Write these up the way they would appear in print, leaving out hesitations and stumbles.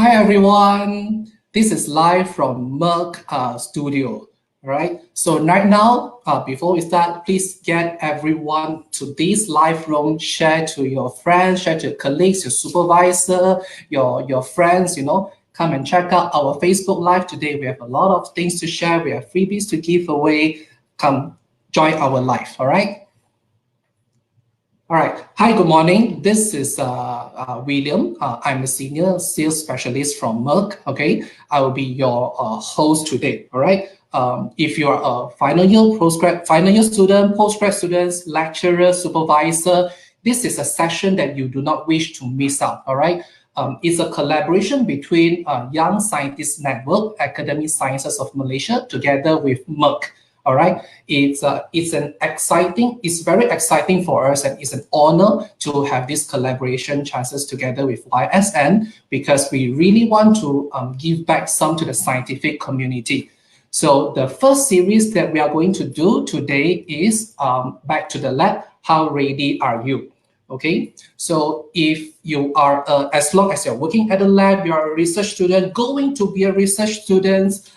Hi everyone, this is live from Merck studio, right? So right now, before we start, please get everyone to this live room, share to your friends, share to your colleagues, your supervisor, your friends, come and check out our Facebook Live today. We have a lot of things to share. We have freebies to give away. Come join our live, all right? All right. Hi, good morning. This is William. I'm a senior sales specialist from Merck. Okay, I will be your host today. All right. If you are a final year student, postgrad students, lecturer, supervisor, this is a session that you do not wish to miss out. All right. It's a collaboration between Young Scientists Network, Academic Sciences of Malaysia, together with Merck. All right, it's very exciting for us, and it's an honor to have this collaboration chances together with YSN, because we really want to give back some to the scientific community. So the first series that we are going to do today is Back to the Lab, How Ready Are You? Okay, so if you are, as long as you're working at the lab, you're a research student, going to be a research student,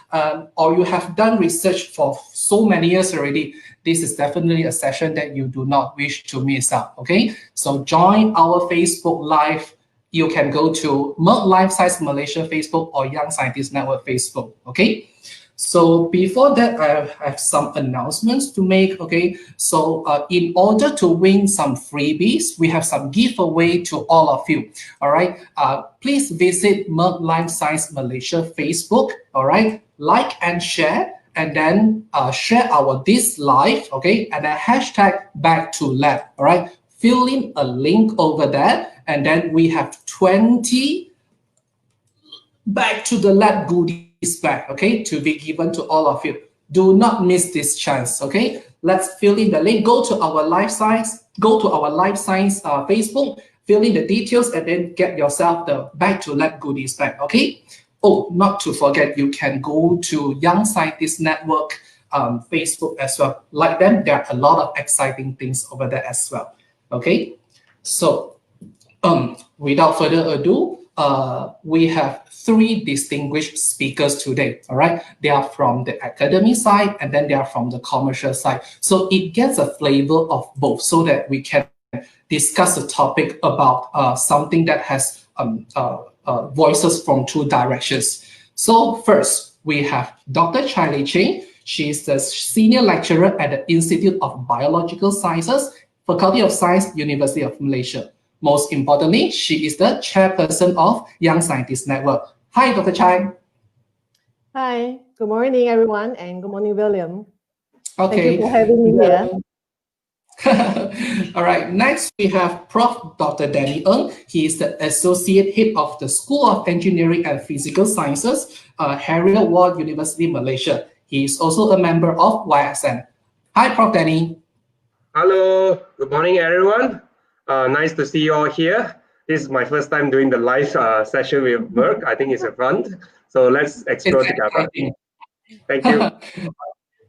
or you have done research for so many years already, this is definitely a session that you do not wish to miss out, okay? So join our Facebook Live. You can go to Merck Life Science Malaysia Facebook or Young Scientist Network Facebook, okay? So before that, I have some announcements to make, okay? So in order to win some freebies, we have some giveaway to all of you, all right? Please visit Merck Life Science Malaysia Facebook, all right? Like and share, and then share this live, okay? And a hashtag back to lab, all right? Fill in a link over there, and then we have 20 back to the lab goodies back, okay, to be given to all of you. Do not miss this chance, okay? Let's fill in the link. Go to our Life Science Facebook, fill in the details, and then get yourself the back to lab goodies back, okay? Oh, not to forget, you can go to Young Scientist Network Facebook as well. Like them, there are a lot of exciting things over there as well, okay? So without further ado, we have 3 distinguished speakers today, all right? They are from the academic side, and then they are from the commercial side. So it gets a flavor of both, so that we can discuss a topic about something that has voices from 2 directions. So first, we have Dr. Lay Ching. She is the senior lecturer at the Institute of Biological Sciences, Faculty of Science, University of Malaysia. Most importantly, she is the chairperson of Young Scientist Network. Hi, Dr. Chai. Hi, good morning, everyone, and good morning, William. Okay. Thank you for having me here. All right, next we have Prof. Dr. Denny Ng. He is the Associate Head of the School of Engineering and Physical Sciences, Heriot Ward University, Malaysia. He is also a member of YSN. Hi, Prof. Denny. Hello, good morning, everyone. Nice to see you all here. This is my first time doing the live session with Merck. I think it's a fun. So let's explore together. Thank you.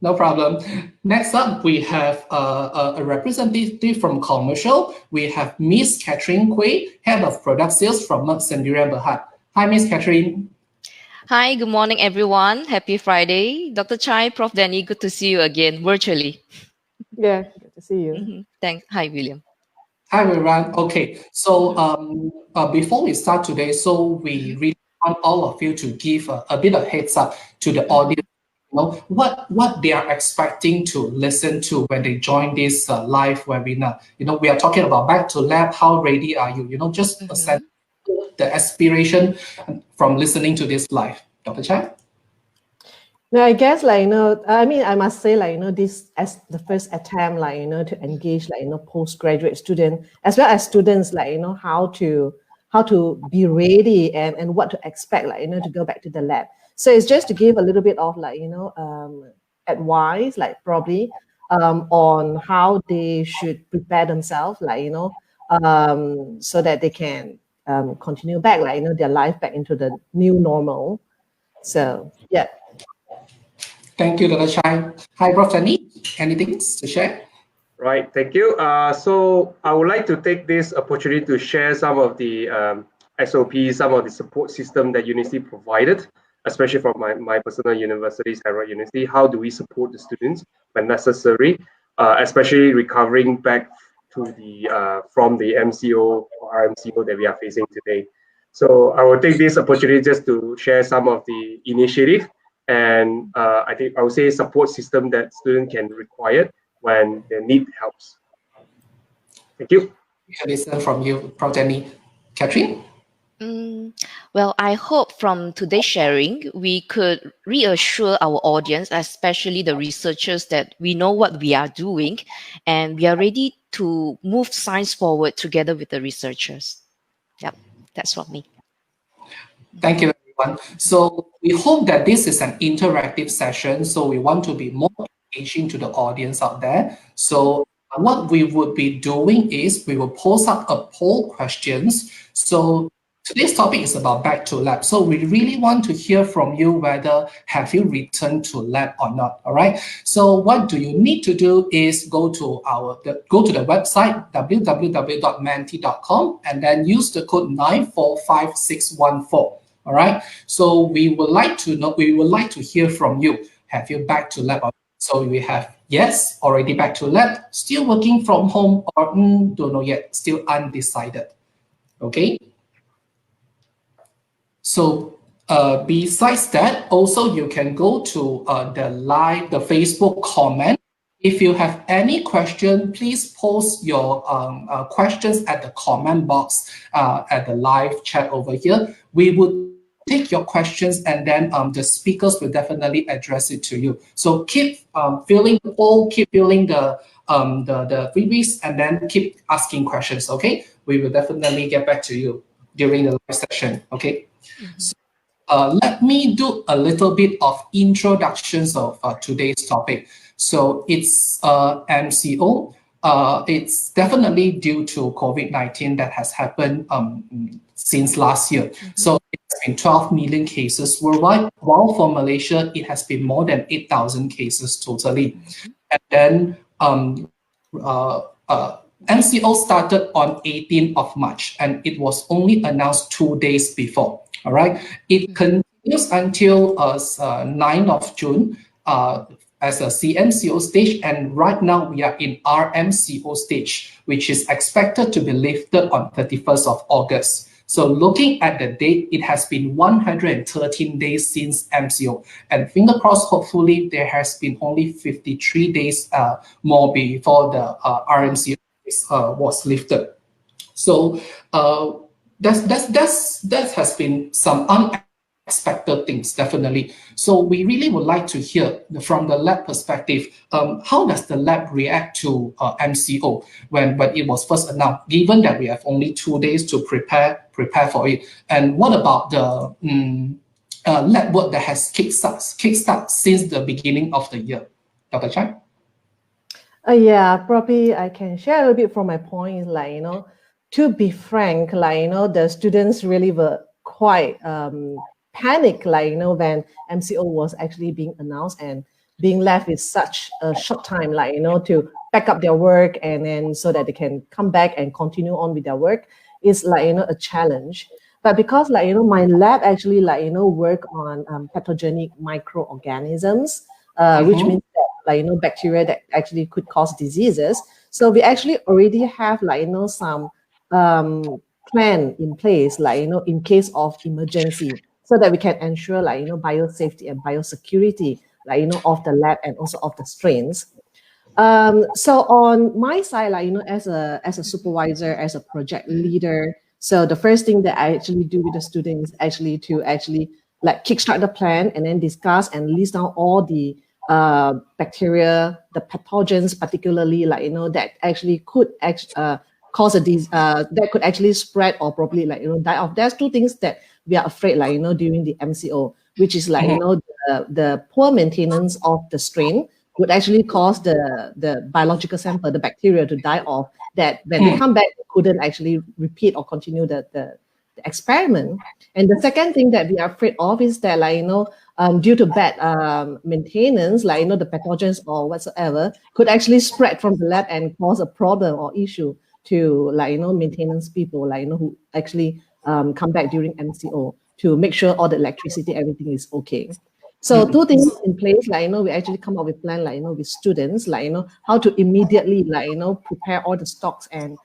No problem. Next up, we have a representative from commercial. We have Miss Katherine Koay, Head of Product Sales from Merck Sdn Bhd. Hi, Miss Katherine. Hi, good morning, everyone. Happy Friday. Dr. Chai, Prof. Denny, good to see you again virtually. Yeah, good to see you. Thanks. Hi, William. Hi, everyone. Okay, so before we start today, so we really want all of you to give a bit of heads up to the audience, what they are expecting to listen to when they join this live webinar. We are talking about back to lab, how ready are you? Just a sense of the aspiration from listening to this live. Dr. Chai? No, I guess I must say this as the first attempt to engage postgraduate students as well as students how to be ready and what to expect to go back to the lab. So it's just to give a little bit of advice probably on how they should prepare themselves so that they can continue back their life back into the new normal. So yeah. Thank you, Dr. Chai. Hi, Prof. Denny. Anything to share? Right, thank you. So I would like to take this opportunity to share some of the SOPs, some of the support system that university provided, especially from my personal universities, Heriot University. How do we support the students when necessary, especially recovering back to the from the MCO or RMCO that we are facing today. So I will take this opportunity just to share some of the initiative and I think I would say support system that students can require when they need helps. Thank you. We can listen from you, Prof. Denny. Katherine? Well, I hope from today's sharing, we could reassure our audience, especially the researchers, that we know what we are doing and we are ready to move science forward together with the researchers. Yep, that's from me. Thank you, everyone. So we hope that this is an interactive session. So we want to be more engaging to the audience out there. So what we would be doing is we will post up a poll questions. So today's topic is about back to lab. So we really want to hear from you whether have you returned to lab or not. All right. So what do you need to do is go to the website www.menti.com and then use the code 945614. All right. So we would like to hear from you. Have you back to lab? So we have yes, already back to lab, still working from home, or don't know yet, still undecided. Okay. So besides that, also you can go to the Facebook comment. If you have any question, please post your questions at the comment box at the live chat over here. We would take your questions and then the speakers will definitely address it to you. So keep filling the poll, keep filling the freebies, and then keep asking questions. Okay, we will definitely get back to you during the live session. Okay. So, let me do a little bit of introductions of today's topic. So it's MCO. It's definitely due to COVID-19 that has happened since last year. So it's been 12 million cases worldwide, while for Malaysia, it has been more than 8,000 cases totally. And then MCO started on 18th of March, and it was only announced 2 days before. All right. It continues until 9th of June as a CMCO stage, and right now we are in RMCO stage, which is expected to be lifted on 31st of August. So looking at the date, it has been 113 days since MCO, and finger crossed, hopefully there has been only 53 days more before the RMCO was lifted. So that has been some unexpected things, definitely. So we really would like to hear from the lab perspective, how does the lab react to MCO when it was first announced, given that we have only 2 days to prepare for it? And what about the lab work that has kickstart since the beginning of the year? Dr. Chan? Yeah, probably I can share a little bit from my point, like, to be frank, like, the students really were quite panicked, like, when MCO was actually being announced and being left with such a short time, like, to back up their work and then so that they can come back and continue on with their work is like, a challenge. But because like, my lab actually like, work on pathogenic microorganisms, which means that like, bacteria that actually could cause diseases. So we actually already have like, some plan in place, like, in case of emergency, so that we can ensure like, biosafety and biosecurity, like, of the lab and also of the strains. So on my side, like, as a supervisor, as a project leader, so the first thing that I actually do with the students is actually to like kickstart the plan and then discuss and list down all the bacteria, the pathogens, particularly like, that actually could cause a disease that could actually spread or probably like, die off. There's two things that we are afraid, like, during the MCO, which is like, the poor maintenance of the strain would actually cause the biological sample, the bacteria, to die off, that when they come back, they couldn't actually repeat or continue the experiment. And the second thing that we are afraid of is that, like, due to bad maintenance, like, the pathogens or whatsoever could actually spread from the lab and cause a problem or issue to, like, maintenance people, like, who actually come back during MCO to make sure all the electricity, everything is okay. So two things in place, like, we actually come up with plan, like, with students, like, how to immediately, like, prepare all the stocks and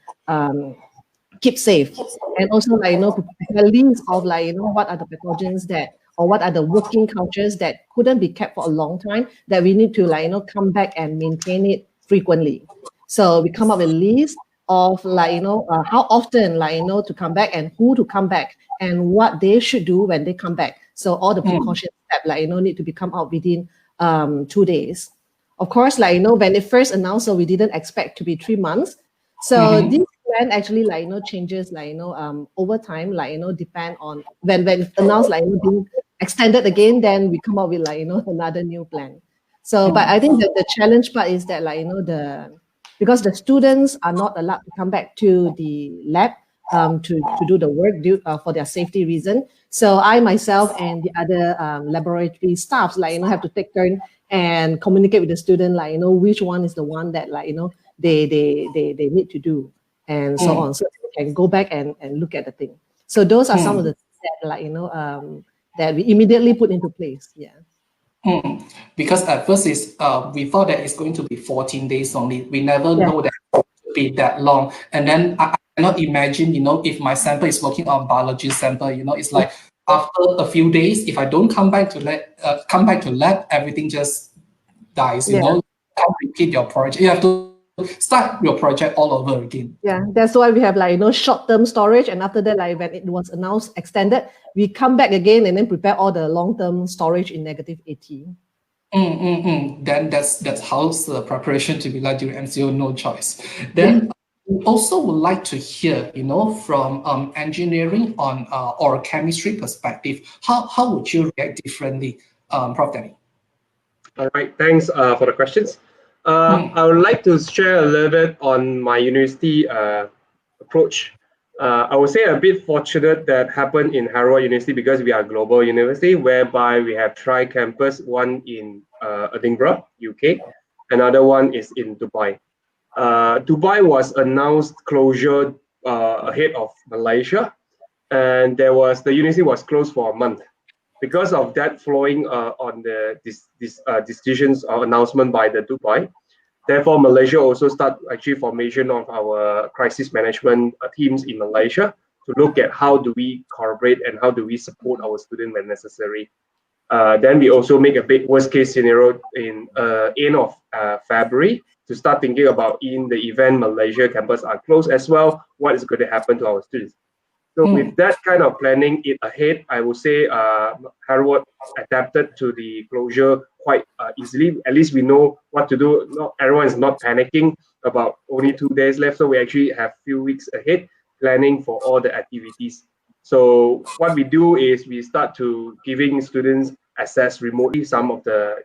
keep safe. And also, like, prepare lists of, like, what are the pathogens that, or what are the working cultures that couldn't be kept for a long time that we need to, like, come back and maintain it frequently. So we come up with a list of, like, how often, like, to come back and who to come back and what they should do when they come back. So all the precautions that, like, need to be come out within 2 days. Of course, like, when it first announced, so we didn't expect to be 3 months. So this plan actually, like, changes, like, over time, like, depend on when it's announced, like, being extended again, then we come up with, like, another new plan. So, but I think that the challenge part is that, like, because the students are not allowed to come back to the lab to do the work for their safety reason. So I myself and the other laboratory staffs, like, have to take turn and communicate with the student, like, which one is the one that, like, they need to do, and so on, so they can go back and look at the thing. So those are some of the things that, like, that we immediately put into place. Yeah. Because at first we thought that it's going to be 14 days only. We never know that it will be that long. And then I cannot imagine, if my sample is working on biology sample, it's like after a few days, if I don't come back to lab, everything just dies. You can't repeat your project. You have to start your project all over again. Yeah, that's why we have, like, short-term storage, and after that, like, when it was announced extended, we come back again and then prepare all the long-term storage in -80. Then that's how the preparation to be like during MCO, no choice. Then we also would like to hear, from engineering on or chemistry perspective, how would you react differently, Prof. Denny? All right, thanks for the questions. I would like to share a little bit on my university approach. I would say a bit fortunate that happened in Heriot University because we are a global university whereby we have tri-campus, one in Edinburgh, UK, another one is in Dubai. Dubai was announced closure ahead of Malaysia, and the university was closed for a month. Because of that flowing on this decisions or announcement by the Dubai, therefore Malaysia also start actually formation of our crisis management teams in Malaysia to look at how do we collaborate and how do we support our students when necessary. Then we also make a big worst case scenario in end of February to start thinking about in the event Malaysia campus are closed as well, what is going to happen to our students. So with that kind of planning it ahead, I would say Heriot adapted to the closure quite easily. At least we know what to do. Not everyone is not panicking about only 2 days left. So we actually have few weeks ahead planning for all the activities. So what we do is we start to giving students access remotely some of the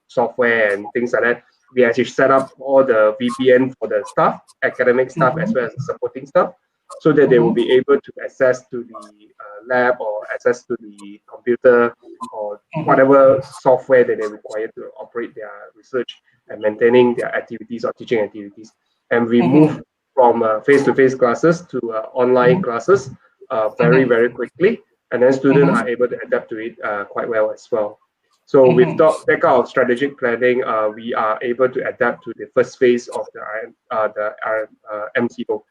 software and things like that. We actually set up all the VPN for the staff, academic staff, as well as the supporting staff, so that they will be able to access to the lab or access to the computer or whatever software that they require to operate their research and maintaining their activities or teaching activities. And we move from face-to-face classes to online classes very, very quickly. And then students are able to adapt to it quite well as well. So with that kind of strategic planning, we are able to adapt to the first phase of the RMCO.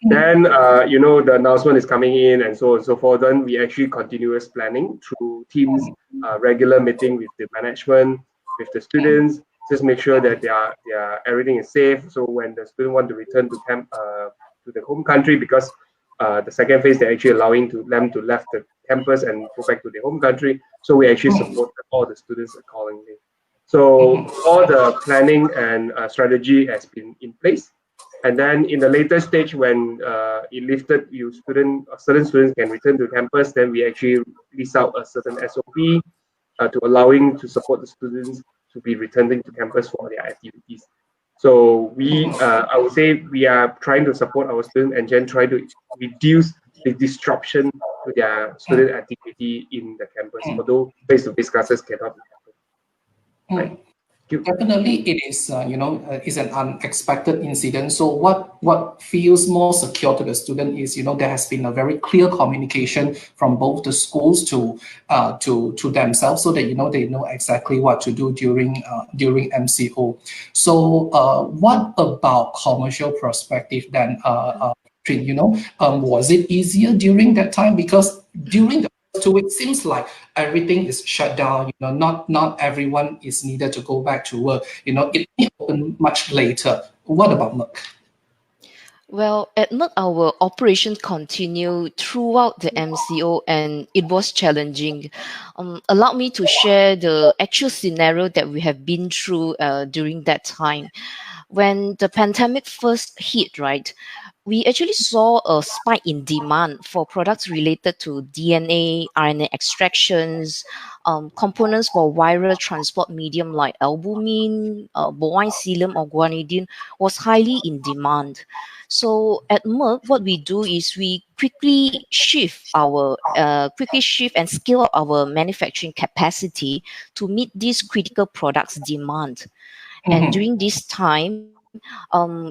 Then, the announcement is coming in and so on and so forth. Then we actually continuous planning through teams, regular meeting with the management, with the students, just make sure that everything is safe. So when the student want to return to to the home country, because the second phase, they're actually allowing them to left the campus and go back to their home country. So we actually support all the students accordingly. So all the planning and strategy has been in place. And then in the later stage, when it lifted, certain students can return to campus, then we actually release out a certain SOP to allowing to support the students to be returning to campus for their activities. So I would say we are trying to support our students and then try to reduce the disruption to their student activity in the campus, although face-to-face classes cannot be happened. Right? Definitely, it is. Is an unexpected incident. So what feels more secure to the student is, there has been a very clear communication from both the schools to themselves, so that they know exactly what to do during MCO. So what about commercial perspective then? Was it easier during that time? Because during the 2 weeks, seems like everything is shut down. Not everyone is needed to go back to work. It may open much later. What about Merck? Well, at Merck, our operations continued throughout the MCO, and it was challenging. Allow me to share the actual scenario that we have been through during that time. When the pandemic first hit, right, we actually saw a spike in demand for products related to DNA, RNA extractions, components for viral transport medium like albumin, bovine cilium or guanidine was highly in demand. So at Merck, what we do is we quickly shift and scale up our manufacturing capacity to meet these critical products demand. And Mhm, during this time,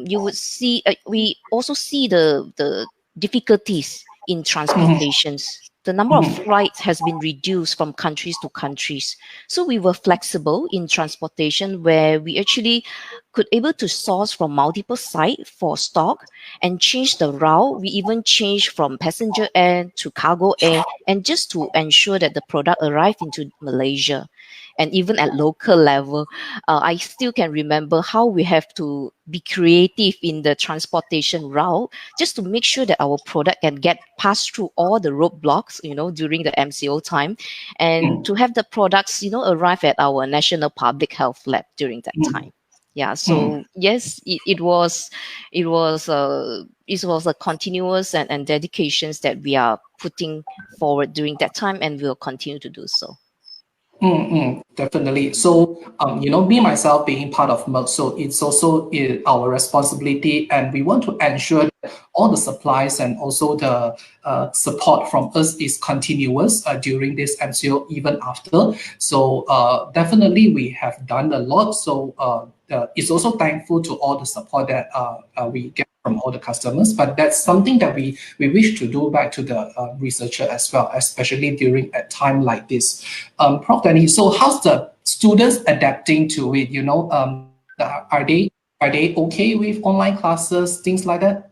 you would see we also see the difficulties in mhm, transportations. The number of mhm, flights has been reduced from countries to countries. So we were flexible in transportation, where we actually could able to source from multiple sites for stock and change the route. We even changed from passenger air to cargo air, and just to ensure that the product arrived into Malaysia. And even at local level, I still can remember how we have to be creative in the transportation route just to make sure that our product can get passed through all the roadblocks, during the MCO time, and mhm, to have the products, arrive at our National Public Health Lab during that mhm, time. Yeah, mhm. so yes, it was a continuous and dedications that we are putting forward during that time, and we'll continue to do so. Definitely. So, me myself being part of Merck, so it's also our responsibility, and we want to ensure that all the supplies and also the support from us is continuous during this MCO, even after. So, definitely we have done a lot. So, it's also thankful to all the support that we get from all the customers, but that's something that we wish to do back to the researcher as well, especially during a time like this. Prof. Denny, so how's the students adapting to it? Are they okay with online classes, things like that?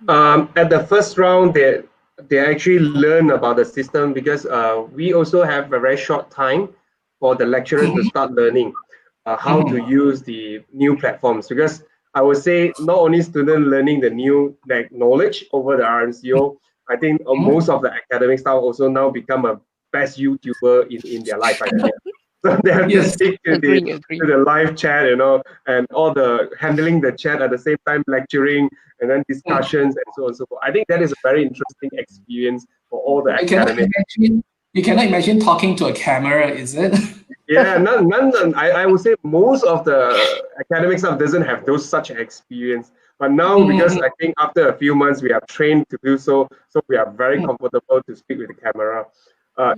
At the first round, they actually learn about the system because we also have a very short time for the lecturers to Mhm, start learning how to mhm, use the new platforms. Because I would say not only students learning the new knowledge over the RMCO, I think mhm, most of the academic staff also now become a best YouTuber in their life. I think. So they have to yes. stick to the Agree. live chat, and all the handling the chat at the same time, lecturing and then Mm. discussions and so on and so forth. I think that is a very interesting experience for all the You cannot academics. imagine. You cannot imagine talking to a camera, is it? Yeah, I would say most of the academic stuff doesn't have those such experience. But now, because Mhm, I think after a few months we are trained to do so, so we are very mhm, comfortable to speak with the camera.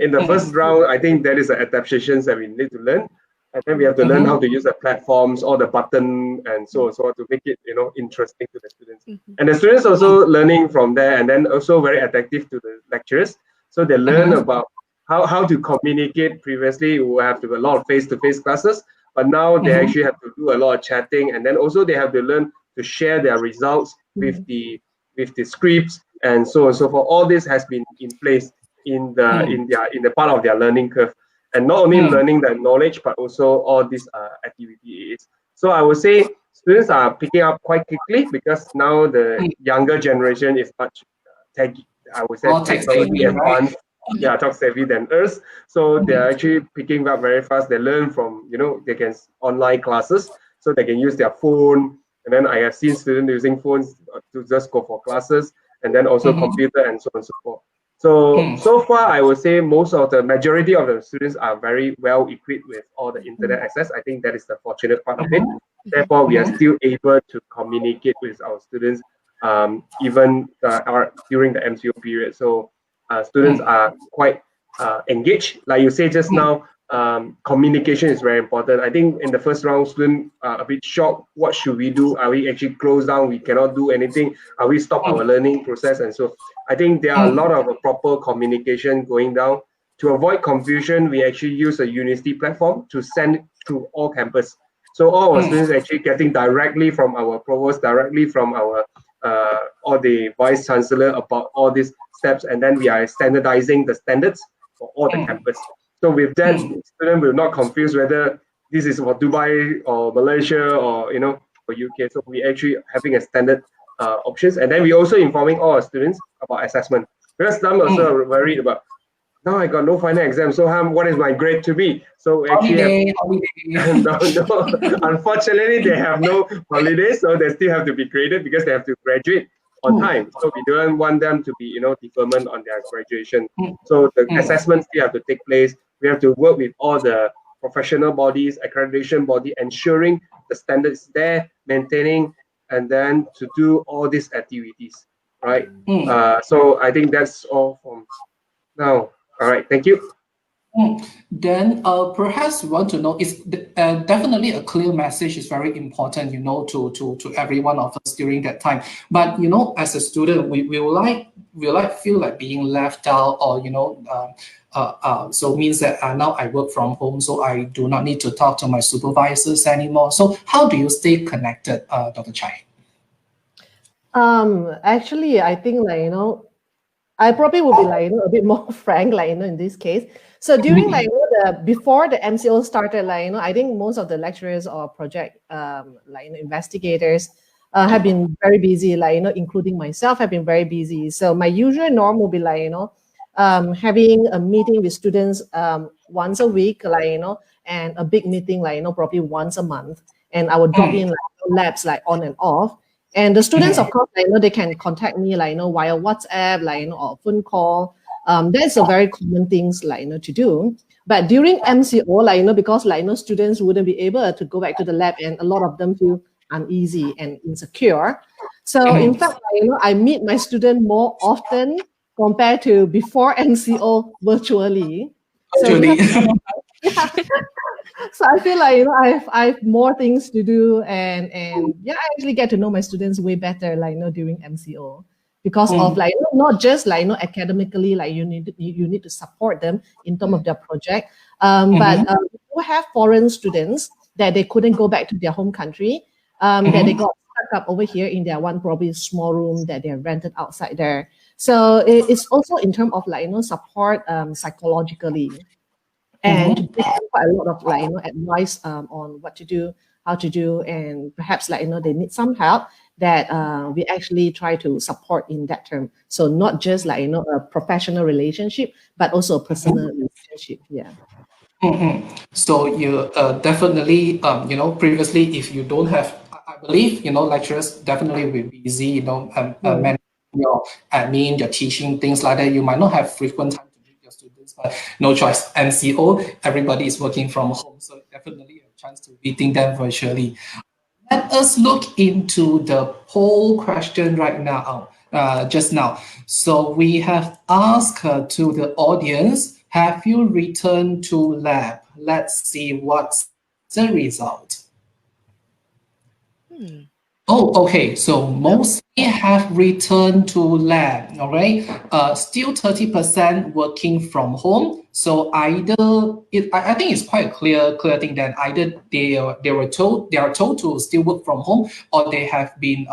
In the mhm, first round, I think that is the adaptations that we need to learn, and then we have to learn mhm, how to use the platforms, all the button, and so on, so on, to make it interesting to the students. Mhm. And the students also learning from there, and then also very attractive to the lecturers. So they learn mhm, about how to communicate. Previously we have to do a lot of face-to-face classes, but now they mhm, actually have to do a lot of chatting, and then also they have to learn to share their results with the scripts and so on and so forth. All this has been in place mhm, in the part of their learning curve, and not only mhm, learning the knowledge but also all these activities. So I would say students are picking up quite quickly because now the mhm. younger generation is much tech, I would say All tech technology savvy, right? advanced, yeah, talk savvy than us. So they're actually picking up very fast. They learn from, they can online classes, so they can use their phone. And then I have seen students using phones to just go for classes, and then also Mhm, computer and so on and so forth. So mhm, so far, I would say most of the majority of the students are very well equipped with all the internet access. I think that is the fortunate part of it. mhm, Therefore, we are mhm, still able to communicate with our students even during the MCO period. So students mhm, are quite engaged. Like you say just mhm, now, communication is very important. I think in the first round, students are a bit shocked. What should we do? Are we actually closed down? We cannot do anything. Are we stop our learning process? And so I think there are a lot of proper communication going down. To avoid confusion, we actually use a university platform to send through all campus. So all our students actually getting directly from our provost, directly from our or the vice chancellor about all these steps, and then we are standardizing the standards for all the campus. So with that, student will not confuse whether this is for Dubai or Malaysia or for UK. So we actually having a standard options, and then we also informing all our students about assessment, because some also are worried about, now I got no final exam, so what is my grade to be? So actually, no, unfortunately, they have no holidays, so they still have to be graded because they have to graduate on time. So we don't want them to be, deferment on their graduation. So the assessments still have to take place. We have to work with all the professional bodies, accreditation body, ensuring the standards there, maintaining, and then to do all these activities, right? So I think that's all from now. All right, thank you. Then perhaps we want to know, is definitely a clear message is very important, to every one of us during that time. But as a student, we will feel like being left out, or so means that now I work from home, so I do not need to talk to my supervisors anymore. So how do you stay connected, Dr. Chai? Actually, I think I probably would be a bit more frank, in this case. So during before the MCO started, I think most of the lecturers or project investigators have been very busy, including myself, have been very busy. So my usual norm will be having a meeting with students once a week, and a big meeting probably once a month, and I would drop in labs on and off. And the students, of course, they can contact me via WhatsApp, or phone call. That's a very common things to do. But during MCO, because students wouldn't be able to go back to the lab, and a lot of them feel uneasy and insecure. So in fact, I meet my student more often compared to before MCO virtually. So I feel I have more things to do, and I actually get to know my students way better during MCO, because of not just academically, you need to support them in terms of their project, but we have foreign students that they couldn't go back to their home country, that they got stuck up over here in their one probably small room that they rented outside there. So it's also in terms of support psychologically. And to give them quite a lot of advice on what to do, how to do, and perhaps they need some help that we actually try to support in that term. So not just a professional relationship, but also a personal relationship. Yeah. So you definitely previously, if you don't have, I believe lecturers definitely will be busy, managing your admin, your teaching, things like that. You might not have frequent time to meet your students, but no choice. MCO, everybody is working from home, so definitely a chance to meeting them virtually. Let us look into the poll question right now, just now. So we have asked to the audience, have you returned to lab? Let's see what's the result. Oh, okay. So mostly have returned to lab. All right. Still 30% working from home. So either I think it's quite a clear thing that either they are told to still work from home, or they have been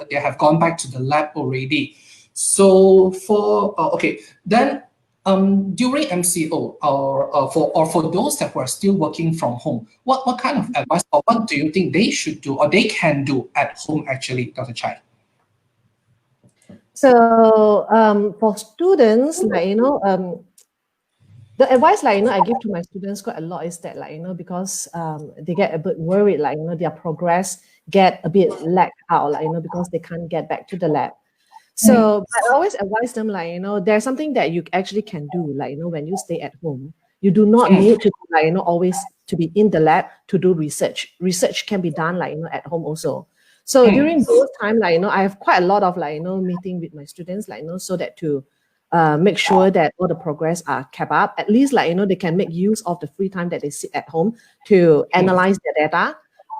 they have gone back to the lab already. So for okay, then during MCO, or for those that were still working from home, what kind of advice, or what do you think they should do or they can do at home actually, Dr. Chai? So for students, the advice I give to my students quite a lot is that because they get a bit worried, their progress get a bit lagged out, because they can't get back to the lab. So but I always advise them there's something that you actually can do when you stay at home. You do not need to always to be in the lab to do research. Research can be done at home also. So during those time I have quite a lot of meeting with my students so that to make sure that all the progress are kept up. At least, like, they can make use of the free time that they sit at home to analyze their data,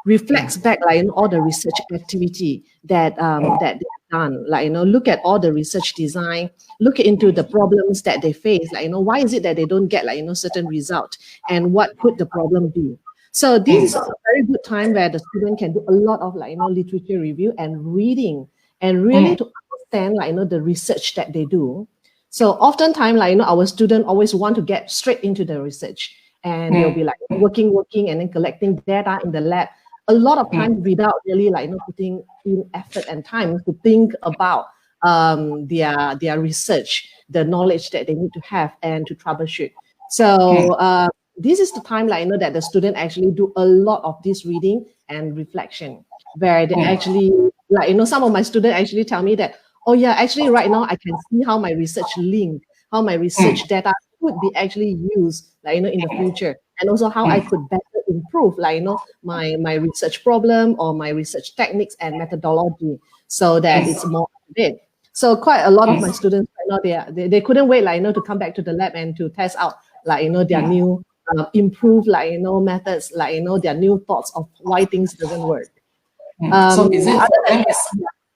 reflects back, like, all the research activity that that they've done. Like, look at all the research design, look into the problems that they face. Like, why is it that they don't get, like, certain result, and what could the problem be? So this is a very good time where the student can do a lot of, like, literature review and reading, and really to understand, like, the research that they do. So oftentimes, like, our students always want to get straight into the research, and they'll be like working, and then collecting data in the lab. A lot of time without really, like, putting in effort and time to think about their research, the knowledge that they need to have, and to troubleshoot. So this is the time, like, that the student actually do a lot of this reading and reflection, where they actually, like, some of my students actually tell me that, oh yeah, actually right now I can see how my research link, how my research data could be actually used, like, in the future, and also how I could better improve, like, my research problem or my research techniques and methodology, so that it's more up to date. So quite a lot of my students right now, they couldn't wait, like, to come back to the lab and to test out, like, their new improved, like, methods, like, their new thoughts of why things doesn't work. So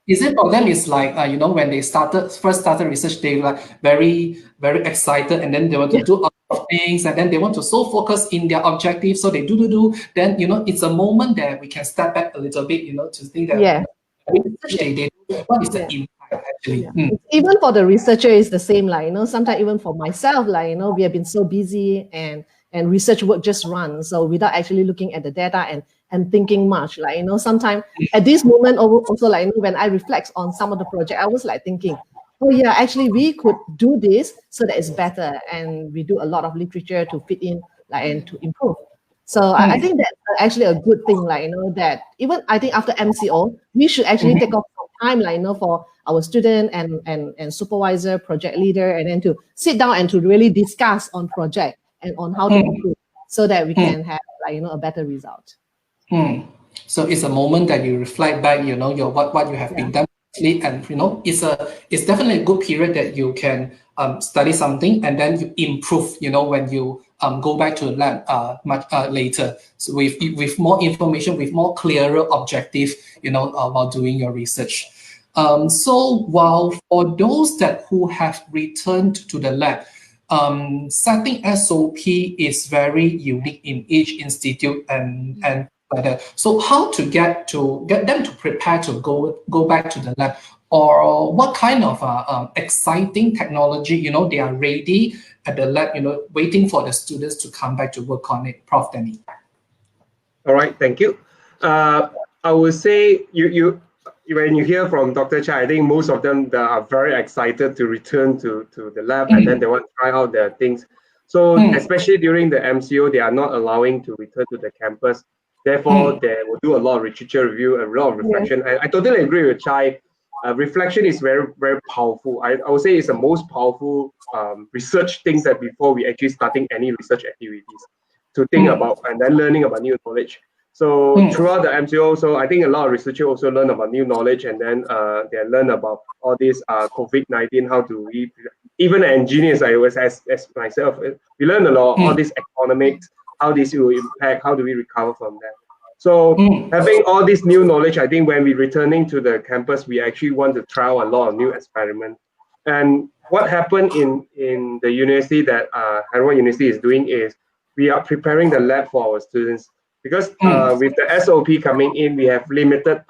is it for them is like when they first started research, they were like very excited, and then they want to do a lot of things, and then they want to so focus in their objective, so they do. Then it's a moment that we can step back a little bit, to think that research they do, what is the impact actually? Even for the researcher, it's the same. Like, sometimes even for myself, like, we have been so busy, and research work just runs, so without actually looking at the data and thinking much, like, sometimes at this moment also, like, when I reflect on some of the project, I was like thinking, oh yeah, actually we could do this so that it's better, and we do a lot of literature to fit in, like, and to improve. So I think that's actually a good thing, like, that even I think after MCO, we should actually take off some time, like, for our student and supervisor, project leader, and then to sit down and to really discuss on project and on how to improve, so that we can have, like, a better result. So it's a moment that you reflect back, your what you have been done, and it's definitely a good period that you can study something, and then you improve, when you go back to the lab much later, so with more information, with more clearer objective, while doing your research. So while for those who have returned to the lab, setting SOP is very unique in each institute and like that. So how to get them to prepare to go back to the lab, or what kind of exciting technology they are ready at the lab, waiting for the students to come back to work on it, Prof. Denny. All right, thank you. I would say you when you hear from Dr. Chai, I think most of them are very excited to return to the lab, and then they want to try out their things. So especially during the MCO, they are not allowing to return to the campus. Therefore, they will do a lot of literature review, a lot of reflection. I totally agree with Chai. Reflection is very, very powerful. I would say it's the most powerful research things that before we actually starting any research activities, to think about and then learning about new knowledge. So throughout the MCO, so I think a lot of researchers also learn about new knowledge, and then they learn about all this COVID-19, how do we, even engineers, I was as myself, we learn a lot, all this economics, how this will impact, how do we recover from that. So having all this new knowledge, I think when we're returning to the campus, we actually want to try a lot of new experiments. And what happened in the university that Heriot University is doing is we are preparing the lab for our students. Because with the SOP coming in, we have limited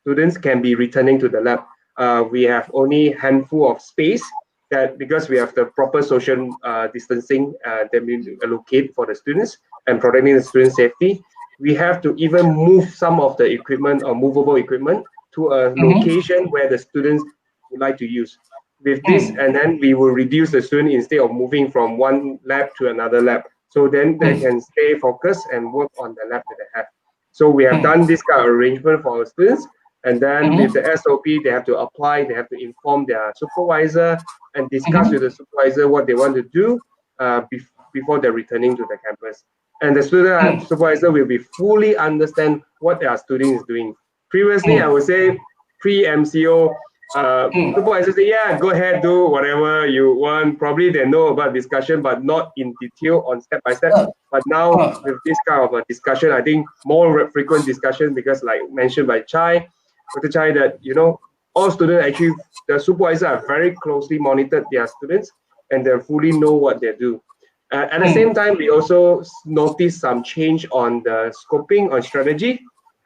students can be returning to the lab. We have only handful of space, that because we have the proper social distancing that we allocate for the students and protecting the student safety. We have to even move some of the equipment or movable equipment to a location where the students would like to use. With this, and then we will reduce the student instead of moving from one lab to another lab. So then they can stay focused and work on the lab that they have. So we have done this kind of arrangement for our students. And then with the SOP, they have to apply, they have to inform their supervisor and discuss with the supervisor what they want to do before they're returning to the campus. And the student supervisor will be fully understand what their student is doing. Previously, I would say pre-MCO, Supervisors say, yeah, go ahead, do whatever you want. Probably they know about discussion, but not in detail on step by step. But now with this kind of a discussion, I think more frequent discussion, because like mentioned by Dr. Chai, that, you know, all students actually, the supervisors are very closely monitored their students and they fully know what they do. At the same time, we also notice some change on the scoping, on strategy.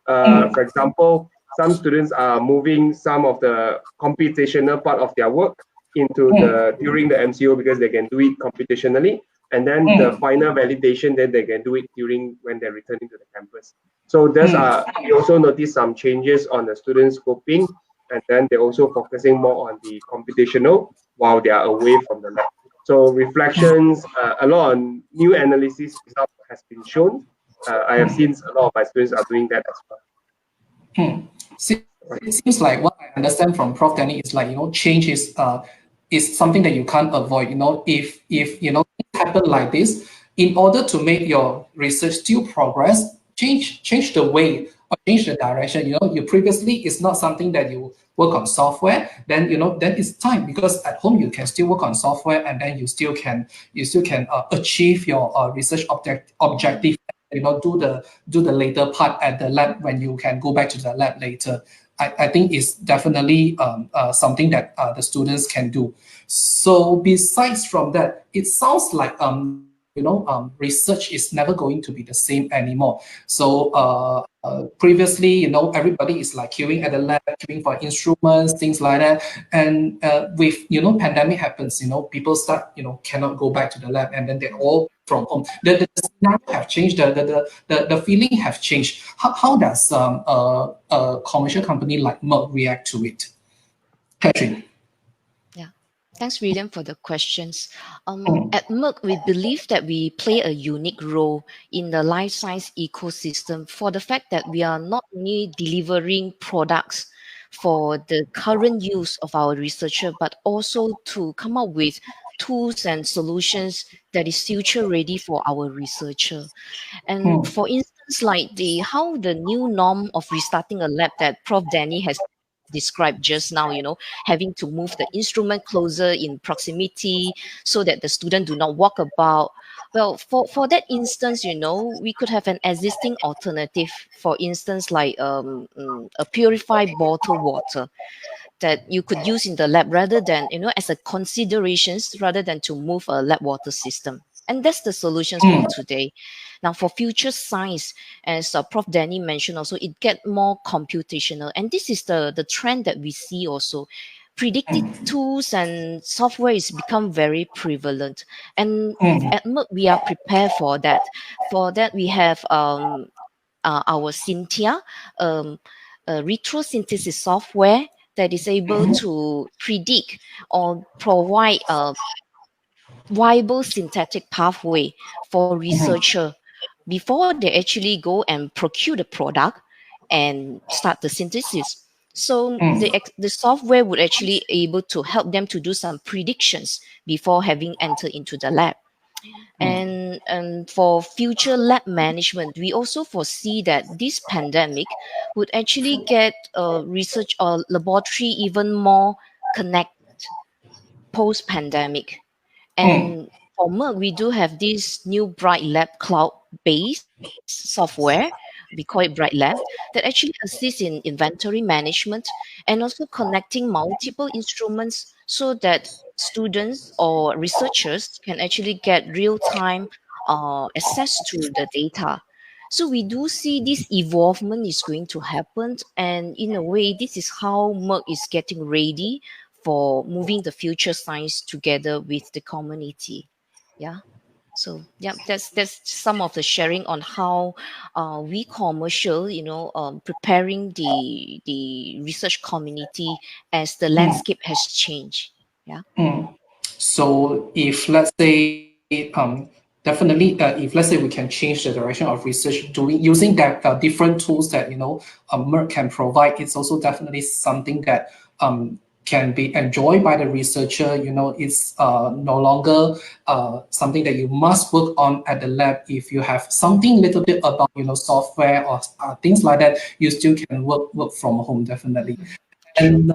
For example, some students are moving some of the computational part of their work into during the MCO, because they can do it computationally, and then the final validation, then they can do it during when they're returning to the campus. So there's we also notice some changes on the student scoping, and then they're also focusing more on the computational while they are away from the lab. So reflections, a lot of new analysis result has been shown. I have seen a lot of my students are doing that as well. It seems like what I understand from Prof. Denny is like, you know, change is something that you can't avoid. You know, if you know things happen like this, in order to make your research still progress, change the way or change the direction. You know, you previously it's not something that you work on software, then you know then it's time, because at home you can still work on software, and then you still can achieve your research objective. You know, do the later part at the lab when you can go back to the lab later. I think it's definitely something that the students can do. So besides from that, it sounds like research is never going to be the same anymore. So previously, you know, everybody is like queuing at the lab, queuing for instruments, things like that. And with, you know, pandemic happens, you know, people start, you know, cannot go back to the lab, and then they're all from home. The scenario have changed, the feeling have changed. How does a commercial company like Merck react to it? Katherine. Thanks, William, for the questions. At Merck, we believe that we play a unique role in the life science ecosystem for the fact that we are not only delivering products for the current use of our researcher, but also to come up with tools and solutions that is future ready for our researcher. And for instance, like how the new norm of restarting a lab that Prof. Denny has described just now, you know, having to move the instrument closer in proximity so that the student do not walk about. Well, for that instance, you know, we could have an existing alternative, for instance, like a purified bottled water that you could use in the lab rather than, you know, as a considerations rather than to move a lab water system. And that's the solutions for today. Now, for future science, as Prof. Denny mentioned also, it get more computational. And this is the trend that we see also. Predictive tools and software is become very prevalent. And at Merck, we are prepared for that. For that, we have our Cynthia, a retrosynthesis software that is able to predict or provide a viable synthetic pathway for researcher before they actually go and procure the product and start the synthesis. So the software would actually able to help them to do some predictions before having entered into the lab. And for future lab management, we also foresee that this pandemic would actually get research or laboratory even more connected post-pandemic. And for Merck, we do have this new Bright Lab cloud-based software, we call it Bright Lab, that actually assists in inventory management and also connecting multiple instruments so that students or researchers can actually get real-time access to the data. So we do see this evolvement is going to happen, and in a way, this is how Merck is getting ready for moving the future science together with the community. Yeah. So yeah, that's some of the sharing on how we commercial, you know, preparing the research community as the landscape has changed. Yeah. So if let's say definitely if let's say we can change the direction of research doing using that different tools that, you know, Merck can provide, it's also definitely something that can be enjoyed by the researcher. You know, it's no longer something that you must work on at the lab. If you have something little bit about, you know, software or things like that, you still can work from home, definitely. And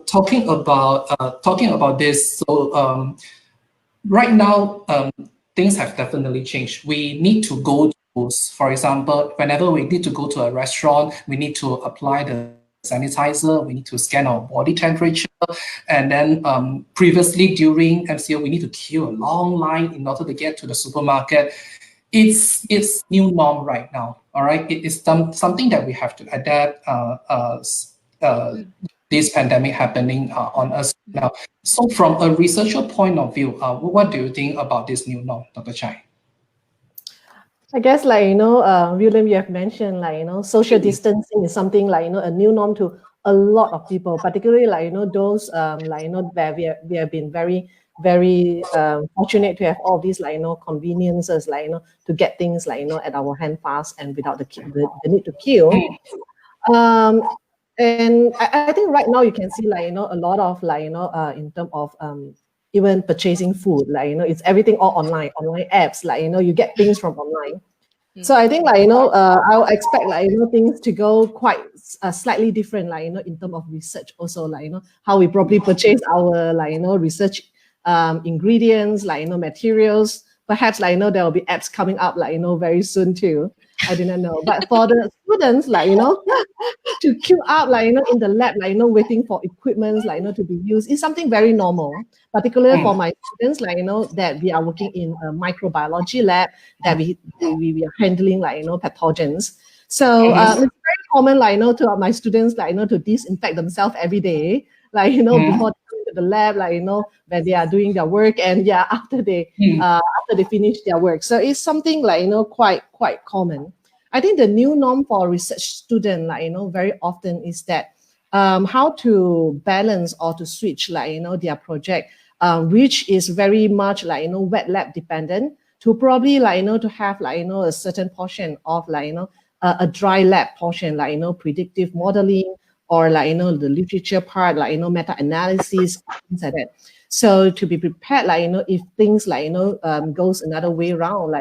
talking about this, so right now things have definitely changed. We need to go to, for example, whenever we need to go to a restaurant, we need to apply the sanitizer, we need to scan our body temperature, and then previously during MCO, we need to queue a long line in order to get to the supermarket. It's new norm right now. All right, it is something that we have to adapt. This pandemic happening on us now. So, from a researcher point of view, what do you think about this new norm, Dr. Chai? I guess, William, you have mentioned, social distancing is something a new norm to a lot of people, particularly those where we have been very fortunate to have all these conveniences to get things at our hand fast and without the need to queue. And I think right now you can see a lot of in terms of even purchasing food, it's everything all online apps, you get things from online. So I think I'll expect things to go quite slightly different, in terms of research also, how we probably purchase our research ingredients, materials. Perhaps there will be apps coming up very soon too. I didn't know. But for the students, to queue up, in the lab, waiting for equipment, to be used is something very normal. Particularly for my students, that we are working in a microbiology lab, that we are handling, pathogens. So it's very common, to my students, to disinfect themselves every day, before they go to the lab, when they are doing their work, and after they finish their work. So it's something quite common. I think the new norm for research student, very often is that how to balance or to switch, their project, which is very much wet lab dependent, to probably to have a certain portion of a dry lab portion, predictive modeling, or the literature part, meta-analysis, things like that. So to be prepared, if things goes another way around,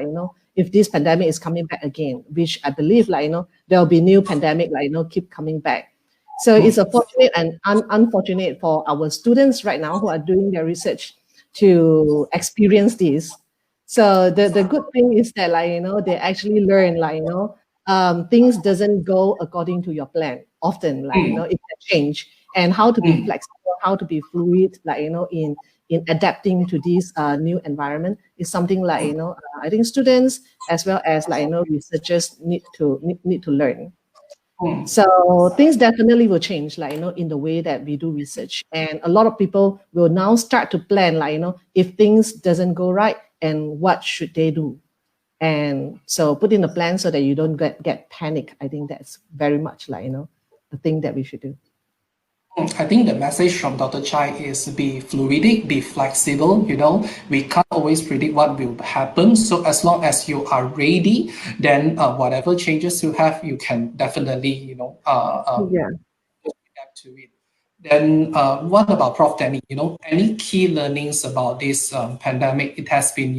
if this pandemic is coming back again, which I believe there will be new pandemic keep coming back. So it's fortunate and unfortunate for our students right now who are doing their research to experience this. So the good thing is that they actually learn things doesn't go according to your plan. Often it can change, and how to be flexible, how to be fluid, in adapting to this new environment is something I think students as well as researchers need to learn. So things definitely will change, in the way that we do research, and a lot of people will now start to plan, if things doesn't go right, and what should they do, and so put in a plan so that you don't get panic. I think that's very much the thing that we should do. I think the message from Dr. Chai is be fluidic, be flexible. We can't always predict what will happen. So as long as you are ready, then whatever changes you have, you can definitely, adapt to it. Then what about Prof. Denny? Any key learnings about this pandemic? It has been,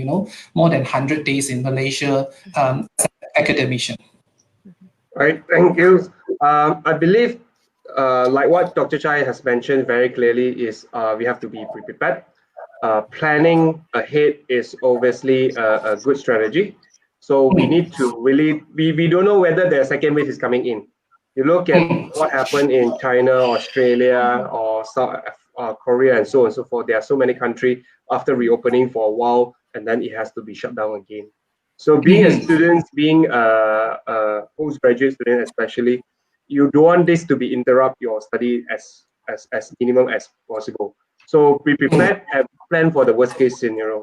more than 100 days in Malaysia as an academician. Right, thank you. I believe, like what Dr. Chai has mentioned very clearly, is we have to be prepared. Planning ahead is obviously a good strategy. So we need to really, we don't know whether the second wave is coming in. You look at what happened in China, Australia, or South Korea, and so on and so forth. There are so many countries after reopening for a while, and then it has to be shut down again. So being a student, being a postgraduate student especially, you don't want this to be interrupt your study as minimum as possible. So be prepared and plan for the worst case scenario.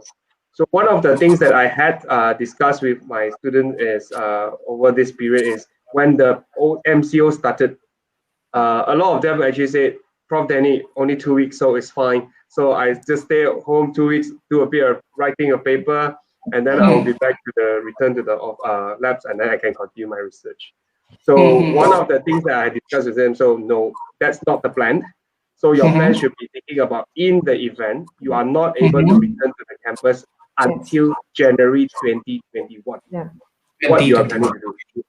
So one of the things that I had discussed with my student is over this period is when the MCO started, a lot of them actually said, Prof. Denny, only 2 weeks, so it's fine. So I just stay at home 2 weeks, do a bit of writing a paper, and then I'll be back to the return to the labs, and then I can continue my research. So one of the things that I discussed with them, so no, that's not the plan. So your plan should be thinking about in the event you are not able to return to the campus until January 2021. What you are planning to do.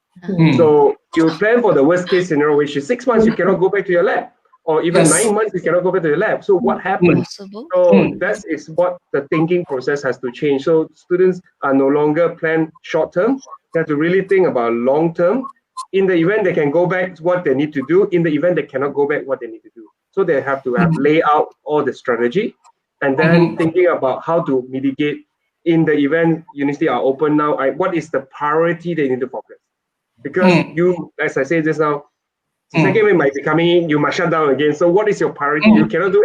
So you plan for the worst case scenario, which is 6 months you cannot go back to your lab, or even 9 months you cannot go back to the lab. So what happens? Possible. So that is what the thinking process has to change. So students are no longer plan short term. They have to really think about long term. In the event they can go back, what they need to do. In the event they cannot go back, what they need to do. So they have to have lay out all the strategy, and then thinking about how to mitigate. In the event university are open now, what is the priority they need to focus? Because you, as I said just now, the second wave might be coming in, you must shut down again. So what is your priority? You cannot do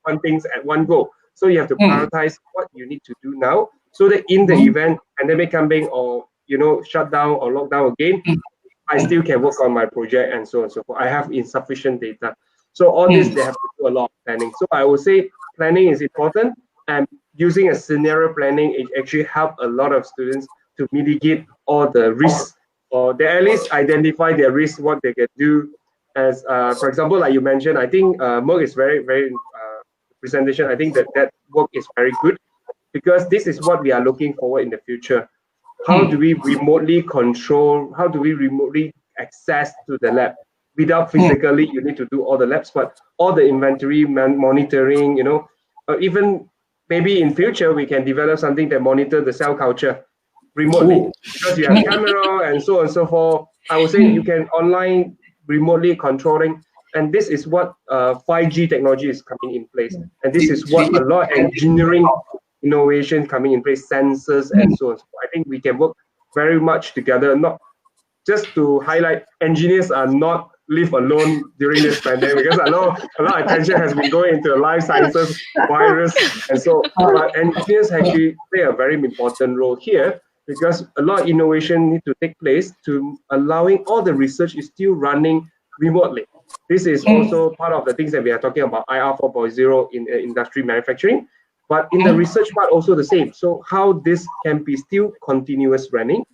one things at one go. So you have to prioritize what you need to do now, so that in the event pandemic coming or shut down or lock down again, I still can work on my project and so on and so forth. I have insufficient data. So all this, they have to do a lot of planning. So I would say planning is important, and using a scenario planning, it actually help a lot of students to mitigate all the risks, or they at least identify their risks, what they can do. As for example, like you mentioned, I think Merck is very presentation. I think that work is very good, because this is what we are looking forward in the future. How do we remotely control? How do we remotely access to the lab without physically? You need to do all the labs, but all the inventory monitoring. Even maybe in future we can develop something that monitor the cell culture remotely, because you have camera and so on and so forth. I would say you can online remotely controlling, and this is what 5G technology is coming in place, and this is what a lot of engineering innovation coming in place, sensors and so on. So I think we can work very much together. Not just to highlight, engineers are not live alone during this pandemic, because I know a lot of attention has been going into life sciences, virus, and so. But engineers actually play a very important role here, because a lot of innovation need to take place to allowing all the research is still running remotely. This is also part of the things that we are talking about, IR 4.0 in industry manufacturing. But in the research part also the same. So how this can be still continuous running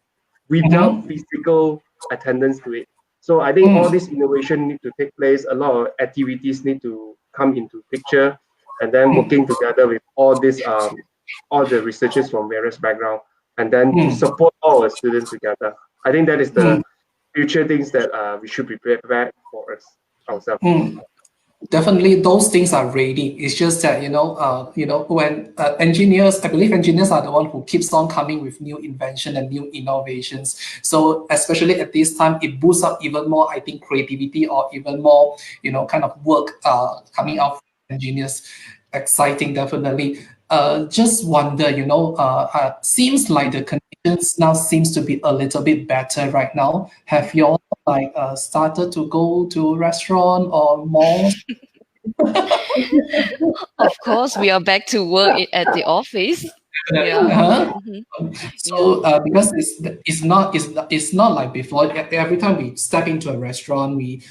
without physical attendance to it. So I think all this innovation need to take place. A lot of activities need to come into picture, and then working together with all this, all the researchers from various backgrounds, and then to support all our students together. I think that is the future things that we should be prepared for us ourselves. Definitely, those things are ready. It's just that when engineers, I believe engineers are the one who keeps on coming with new invention and new innovations. So especially at this time, it boosts up even more, I think, creativity, or even more, kind of work coming out from engineers. Exciting, definitely. Just wonder, seems like the conditions now seems to be a little bit better right now. Have you all started to go to restaurant or malls? Of course, we are back to work at the office. Yeah. So because it's not like before. Every time we step into a restaurant, it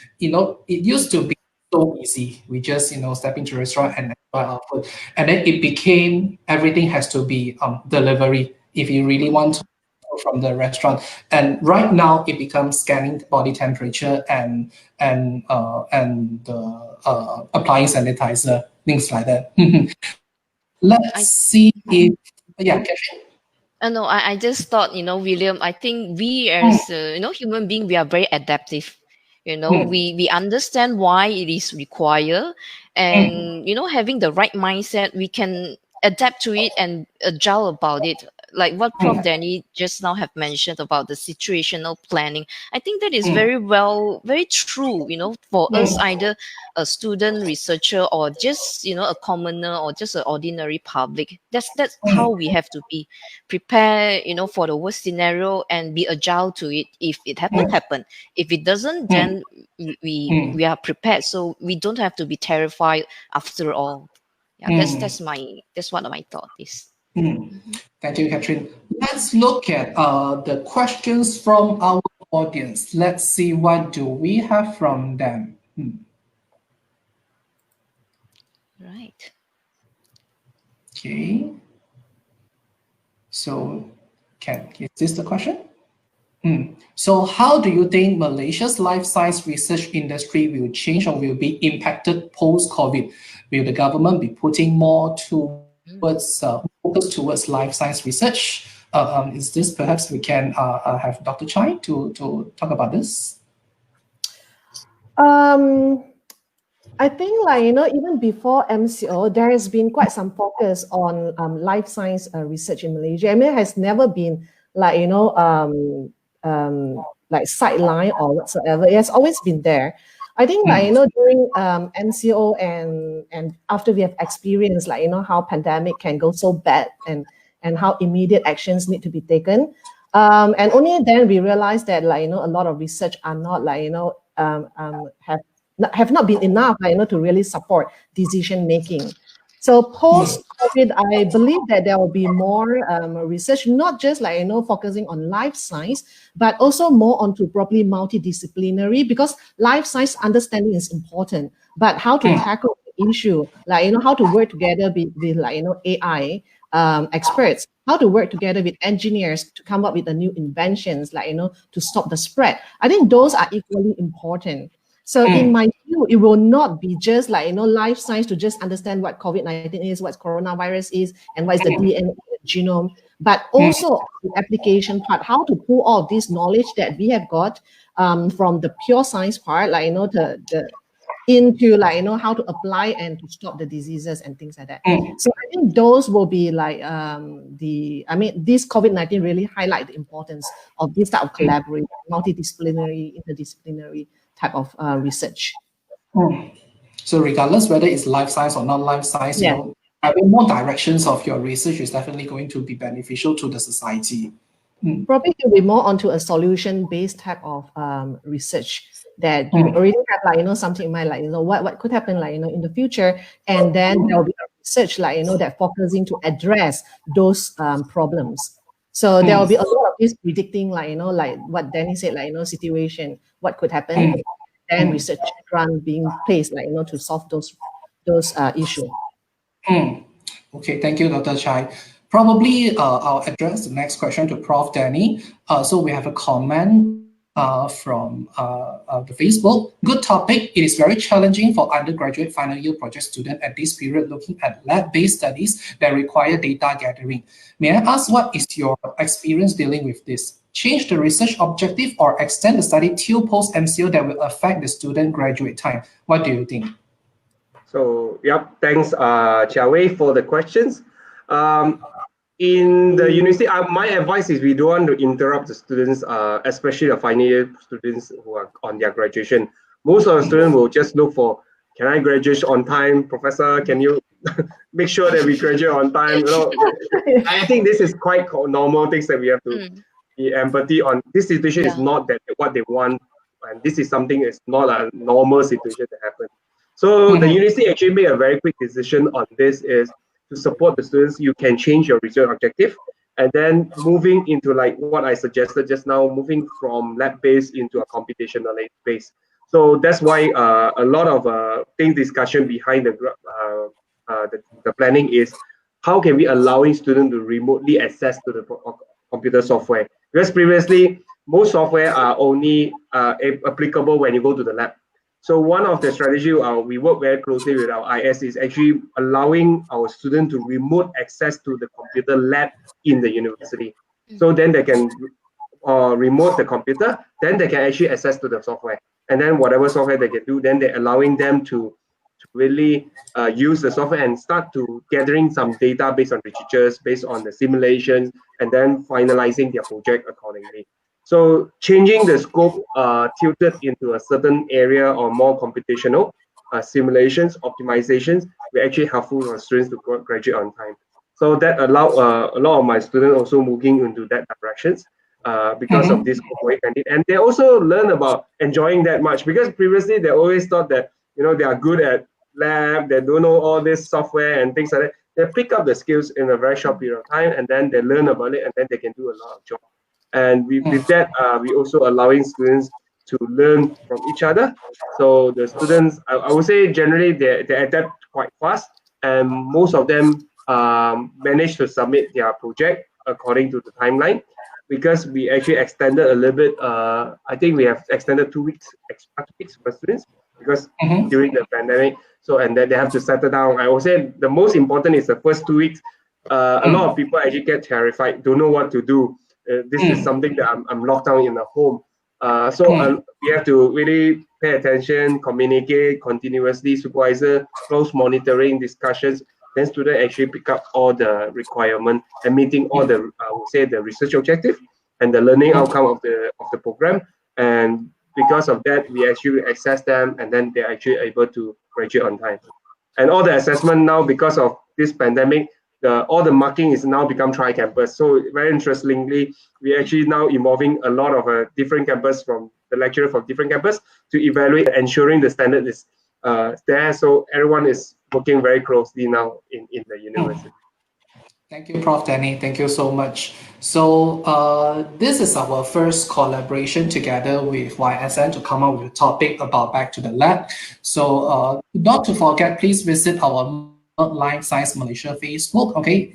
used to be so easy. We just step into a restaurant and enjoy our food, and then it became everything has to be delivery if you really want to go from the restaurant. And right now it becomes scanning body temperature and applying sanitizer, things like that. Let's see if Katherine. No, I just thought, William, I think we as, human being, we are very adaptive. We understand why it is required, and, having the right mindset, we can adapt to it and agile about it. Like what Prof. Denny just now have mentioned about the situational planning. I think that is very true, for us, either a student, researcher, or just, a commoner, or just an ordinary public. That's how we have to be prepare, for the worst scenario and be agile to it. If it happen. If it doesn't, then we are prepared. So we don't have to be terrified after all. Yeah, that's what my thought is. Thank you, Katherine. Let's look at the questions from our audience. Let's see what do we have from them. Right. Okay. So, is this the question? So how do you think Malaysia's life science research industry will change or will be impacted post-COVID? Will the government be putting more towards focus towards life science research? Is this perhaps we can have Dr. Chai to talk about this? I think, like, even before MCO, there has been quite some focus on life science research in Malaysia. I mean, it has never been like, like sideline or whatsoever. It has always been there. I think, like, during MCO and after we have experienced, like, how pandemic can go so bad and how immediate actions need to be taken. And only then we realized that, like, a lot of research are not, like, have not been enough, to really support decision making. So post-COVID, I believe that there will be more research, not just like focusing on life science, but also more onto probably multidisciplinary, because life science understanding is important. But how to tackle the issue, like how to work together with like AI experts, how to work together with engineers to come up with the new inventions, like to stop the spread. I think those are equally important. So in my view, it will not be just like, life science to just understand what COVID-19 is, what coronavirus is, and what is the DNA genome, but also the application part, how to pull all of this knowledge that we have got from the pure science part, like, into like, how to apply and to stop the diseases and things like that. So I think those will be like this COVID-19 really highlight the importance of this type of collaboration, multidisciplinary, interdisciplinary type of research. So regardless whether it's life science or not life science, having more directions of your research is definitely going to be beneficial to the society. Probably it will be more onto a solution-based type of research that you already have, like, something in mind, like, what could happen, like, in the future, and then there will be a research, like, that focusing to address those problems. So there will be a lot of this predicting, like, like what Denny said, like, situation, what could happen, and research grant being placed, like, to solve those issues. Okay, thank you, Dr. Chai. Probably I'll address the next question to Prof. Denny. So we have a comment from the Facebook. Good topic. It is very challenging for undergraduate final year project student at this period looking at lab-based studies that require data gathering. May I ask, what is your experience dealing with this? Change the research objective or extend the study till post-MCO that will affect the student graduate time? What do you think? So, thanks, Chia-Wei, for the questions. In the university, my advice is we don't want to interrupt the students, especially the final year students who are on their graduation. Most of the students will just look for, can I graduate on time? Professor, can you make sure that we graduate on time? I think this is quite normal things that we have to be empathy on. This situation is not that what they want, and this is something that's not a normal situation to happen. So the university actually made a very quick decision on this, is to support the students. You can change your research objective, and then moving into like what I suggested just now, moving from lab-based into a computational base. So that's why a lot of discussion behind the planning is how can we allowing students to remotely access to the computer software, because previously most software are only applicable when you go to the lab. So one of the strategy we work very closely with our IS is actually allowing our students to remote access to the computer lab in the university. So then they can remote the computer, then they can actually access to the software. And then whatever software they can do, then they're allowing them to really use the software and start to gathering some data based on literatures, based on the simulations, and then finalizing their project accordingly. So changing the scope tilted into a certain area or more computational simulations, optimizations, will actually helpful for students to graduate on time. So that allowed a lot of my students also moving into that directions because of this COVID-19. And they also learn about enjoying that much, because previously they always thought that, they are good at lab, they don't know all this software and things like that. They pick up the skills in a very short period of time, and then they learn about it, and then they can do a lot of jobs. And with that, we also allowing students to learn from each other. So the students, I would say generally they adapt quite fast, and most of them manage to submit their project according to the timeline, because we actually extended a little bit. I think we have extended 2 weeks, extra 2 weeks for students, because during the pandemic. So, and then they have to settle down. I would say the most important is the first 2 weeks. A lot of people actually get terrified, don't know what to do. This is something that I'm locked down in a home. We have to really pay attention, communicate continuously, supervisor, close monitoring, discussions. Then students actually pick up all the requirement and meeting all the, I would say, the research objective and the learning outcome of the program. And because of that, we actually access them, and then they're actually able to graduate on time. And all the assessment now, because of this pandemic, all the marking is now become tri-campus. So very interestingly, we actually now involving a lot of different campus from the lecturer from different campus to evaluate, ensuring the standard is there. So everyone is working very closely now in the university. Thank you, Prof. Denny. Thank you so much. So this is our first collaboration together with YSN to come up with a topic about back to the lab. So not to forget, please visit our Life Science Malaysia Facebook. Okay,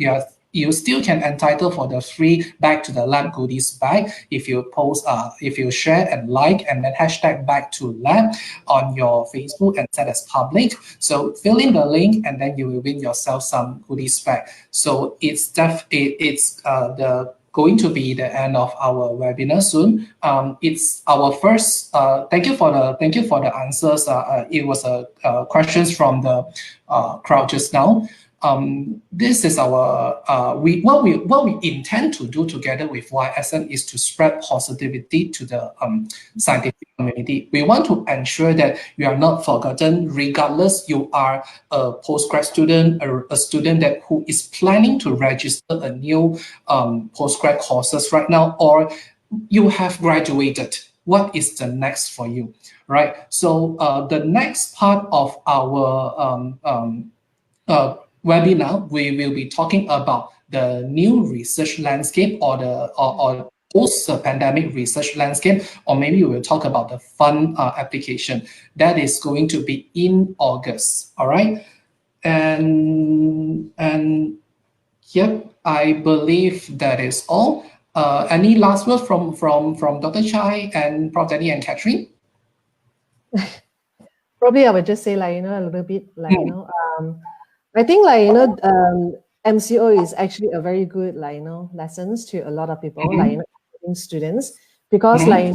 you still can entitle for the free back to the lab goodies bag if you post, if you share and like, and then hashtag back to lab on your Facebook and set as public. So fill in the link and then you will win yourself some goodies bag. So it's going to be the end of our webinar soon. It's our first. Thank you for the answers. It was questions from the crowd just now. This is our what we intend to do together with YSN is to spread positivity to the scientific community. We want to ensure that you are not forgotten, regardless you are a postgrad student or a student who is planning to register a new postgrad courses right now, or you have graduated. What is the next for you, right? So the next part of our webinar, we will be talking about the new research landscape or the post-pandemic research landscape, or maybe we will talk about the fund application. That is going to be in August, all right? And yep, I believe that is all. Any last words from Dr. Chai and Prof. Denny and Katherine? Probably I would just say a little bit I think MCO is actually a very good lessons to a lot of people students, because I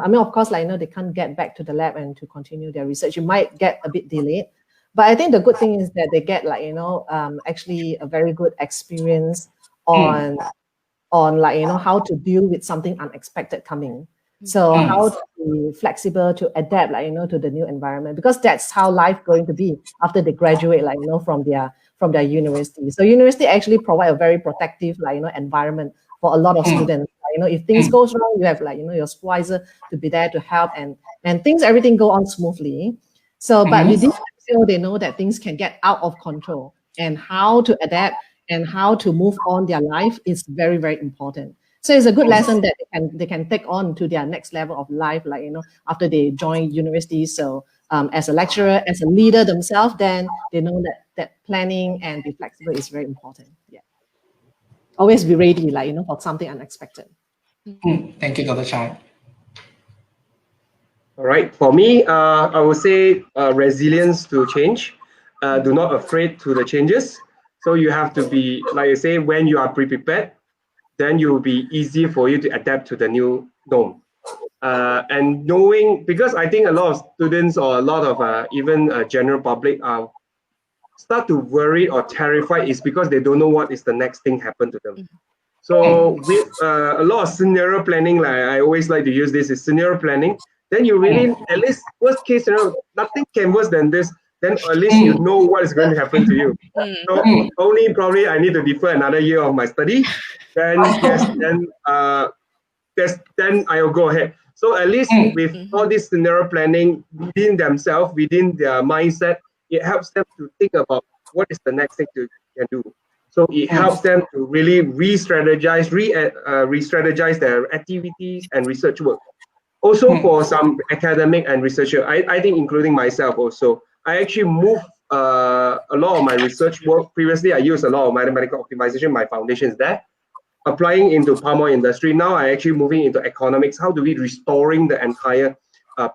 mean, of course they can't get back to the lab and to continue their research. You might get a bit delayed, but I think the good thing is that they get actually a very good experience on how to deal with something unexpected coming. So how to be flexible, to adapt, to the new environment, because that's how life going to be after they graduate, from their university. So university actually provide a very protective, environment for a lot of students. If things goes wrong, you have your supervisor to be there to help, and everything go on smoothly. So, but with this, they know that things can get out of control, and how to adapt and how to move on their life is very, very important. So it's a good lesson that they can take on to their next level of life, after they join university. So as a lecturer, as a leader themselves, then they know that planning and be flexible is very important. Yeah. Always be ready, for something unexpected. Thank you, Dr. Chai. All right. For me, I would say resilience to change. Do not afraid to the changes. So you have to be, like I say, when you are pre-prepared, then it will be easy for you to adapt to the new norm. And knowing, because I think a lot of students or a lot of even general public start to worry or terrified is because they don't know what is the next thing happen to them. So with a lot of scenario planning, like I always like to use this, is scenario planning. Then you really, at least worst case scenario, nothing can worse than this. Then at least you know what is going to happen to you. So only probably I need to defer another year of my study. Then yes, then I will go ahead. So at least with all this scenario planning within themselves, within their mindset, it helps them to think about what is the next thing to can do. So it helps them to really re-strategize their activities and research work. Also for some academic and researcher, I think including myself also, I actually moved a lot of my research work. Previously, I used a lot of mathematical optimization, my foundations there. Applying into palm oil industry, now I actually moving into economics. How do we restoring the entire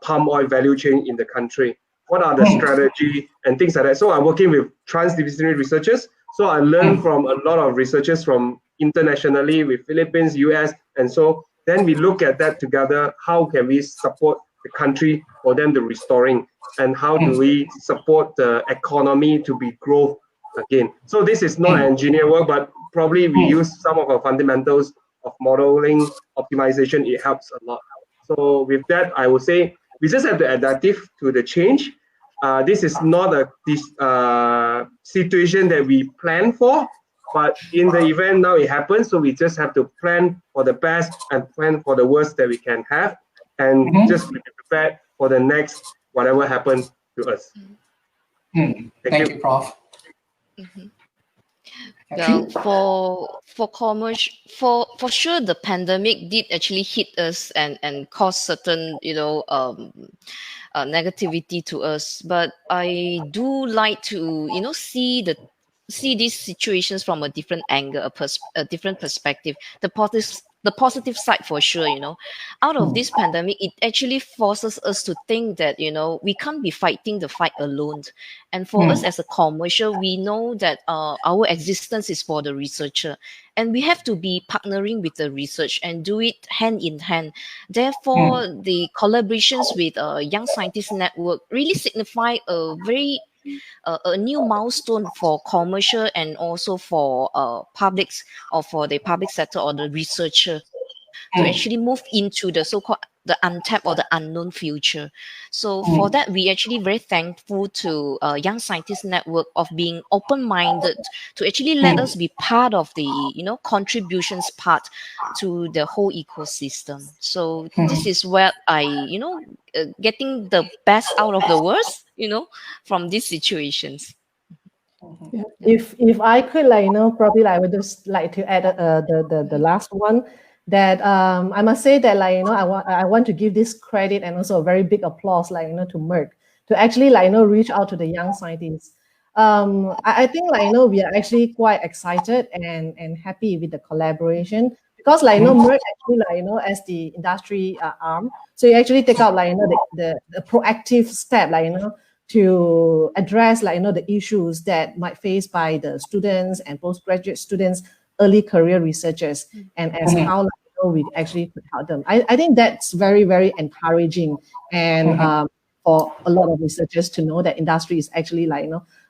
palm oil value chain in the country? What are the strategy and things like that? So I'm working with transdisciplinary researchers. So I learned from a lot of researchers from internationally with Philippines, US, and so then we look at that together. How can we support the country for them to restoring, and how do we support the economy to be growth again? So this is not engineer work, but probably we use some of our fundamentals of modeling, optimization. It helps a lot. So with that, I would say we just have to adaptive to the change. This is not a situation that we plan for, but in the event now it happens, so we just have to plan for the best and plan for the worst that we can have, and just be prepared for the next whatever happens to us. Thank you, Prof. Well, for commercial, for sure, the pandemic did actually hit us and cause certain, negativity to us. But I do like to, see these situations from a different angle, a different perspective. The positive side for sure, out of this pandemic, it actually forces us to think that, we can't be fighting the fight alone. And for us as a commercial, we know that our existence is for the researcher, and we have to be partnering with the research and do it hand in hand. Therefore, the collaborations with Young Scientist Network really signify a new milestone for commercial and also for publics, or for the public sector or the researcher to actually move into the so-called the untapped or the unknown future. So for that, we actually very thankful to Young Scientist Network of being open-minded to actually let us be part of the contributions part to the whole ecosystem. So this is where I getting the best out of the worst from these situations. Yeah. If I could probably I would just like to add the last one, that I must say that I want to give this credit and also a very big applause to Merck to actually reach out to the young scientists. I think we are actually quite excited and happy with the collaboration, because Merck actually as the industry arm, so you actually take out the proactive step to address the issues that might face by the students and postgraduate students, early career researchers, and as how we actually could help them. I think that's very, very encouraging, and for a lot of researchers to know that industry is actually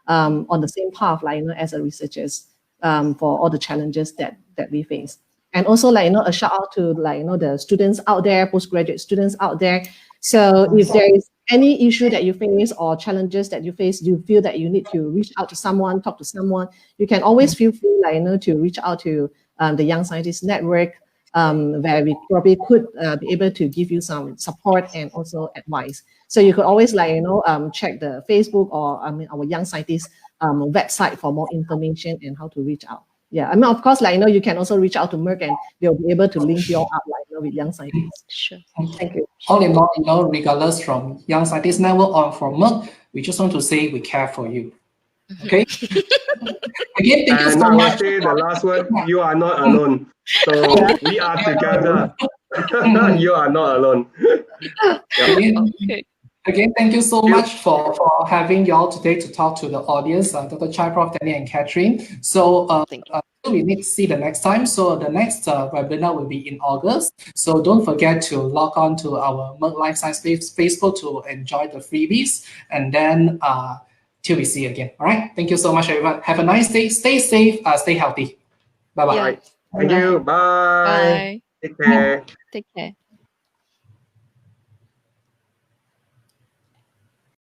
on the same path as a researchers for all the challenges that we face. And also a shout out to the students out there, postgraduate students out there. So if there is any issue that you face or challenges that you face, you feel that you need to reach out to someone, talk to someone, you can always feel free to reach out to the Young Scientist Network, where we probably could be able to give you some support and also advice. So you could always check the Facebook or our Young Scientist website for more information and how to reach out. Yeah, of course, you can also reach out to Merck, and they'll be able to link you all up with Young Scientists. Sure. Thank you. All in all, regardless from Young Scientist Network or from Merck, we just want to say we care for you. Okay. Again, thank you so much. I say the last word: you are not alone. So we are together. You are not alone. Again, thank you so much for having y'all today to talk to the audience, Dr. Chai, Prof. Denny, and Katherine. So we need to see the next time. So the next webinar will be in August. So don't forget to log on to our Merck Life Science Facebook to enjoy the freebies. And then till we see you again. All right. Thank you so much, everyone. Have a nice day. Stay safe. Stay healthy. Bye-bye. Thank you. Bye. Bye. Take care. Take care.